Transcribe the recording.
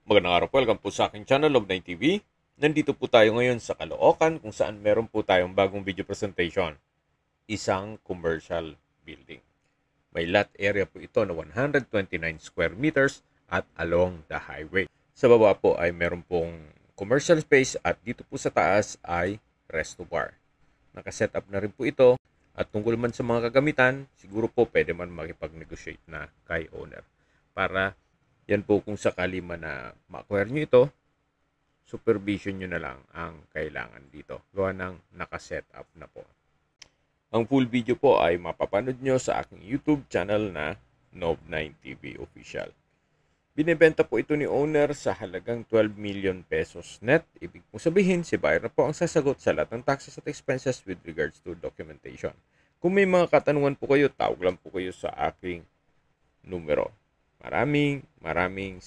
Magandang araw po, welcome po sa aking channel, Log9 TV. Nandito po tayo ngayon sa Caloocan kung saan meron po tayong bagong video presentation. Isang commercial building. May lot area po ito na 129 square meters at along the highway. Sa baba po ay meron pong commercial space at dito po sa taas ay resto bar. Nakaset up na rin po ito at tungkol man sa mga kagamitan, siguro po pwede man makipag-negotiate na kay owner para yan po kung sakali man na ma-acquire nyo ito, supervision nyo na lang ang kailangan dito. Gawa ng nakaset up na po. Ang full video po ay mapapanood nyo sa aking YouTube channel na Nob9 TV Official. Binibenta po ito ni owner sa halagang 12 million pesos net. Ibig po sabihin, si buyer na po ang sasagot sa lahat ng taxes at expenses with regards to documentation. Kung may mga katanungan po kayo, tawag lang po kayo sa aking numero. Maraming